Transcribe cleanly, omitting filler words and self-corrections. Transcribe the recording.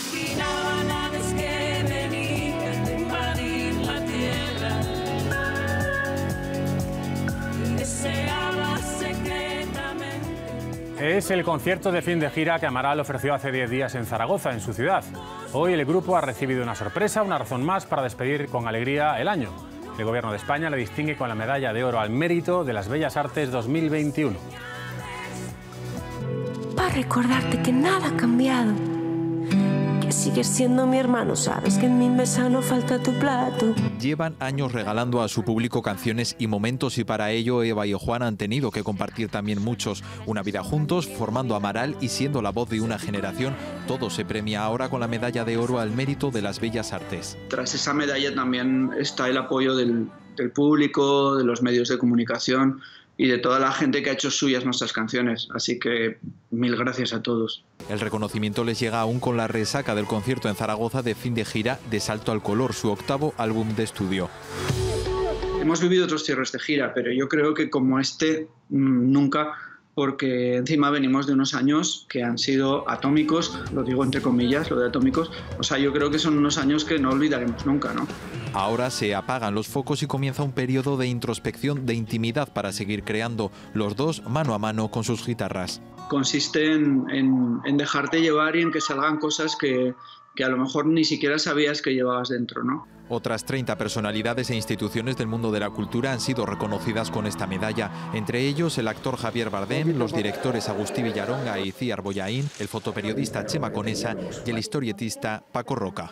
imaginaba la vez que venías de invadir la tierra y deseaba secretamente. Es el concierto de fin de gira que Amaral ofreció hace 10 días en Zaragoza, en su ciudad. Hoy el grupo ha recibido una sorpresa, una razón más para despedir con alegría el año. El Gobierno de España le distingue con la Medalla de Oro al Mérito de las Bellas Artes 2021. Para recordarte que nada ha cambiado, que sigues siendo mi hermano, sabes que en mi mesa no falta tu plato. Llevan años regalando a su público canciones y momentos, y para ello Eva y Juan han tenido que compartir también muchos. Una vida juntos, formando Amaral y siendo la voz de una generación. Todo se premia ahora con la Medalla de Oro al Mérito de las Bellas Artes. Tras esa medalla también está el apoyo del público, de los medios de comunicación y de toda la gente que ha hecho suyas nuestras canciones. Así que mil gracias a todos. El reconocimiento les llega aún con la resaca del concierto en Zaragoza de fin de gira de Salto al Color, su octavo álbum de estudio. Hemos vivido otros cierres de gira, pero yo creo que como este, nunca, porque encima venimos de unos años que han sido atómicos, lo digo entre comillas, lo de atómicos. O sea, yo creo que son unos años que no olvidaremos nunca, ¿no? Ahora se apagan los focos y comienza un periodo de introspección, de intimidad para seguir creando, los dos mano a mano con sus guitarras. Consiste en dejarte llevar y en que salgan cosas que a lo mejor ni siquiera sabías que llevabas dentro, ¿no? Otras 30 personalidades e instituciones del mundo de la cultura han sido reconocidas con esta medalla, entre ellos el actor Javier Bardem, los directores Agustí Villaronga y Itziar Bollaín, el fotoperiodista Chema Conesa y el historietista Paco Roca.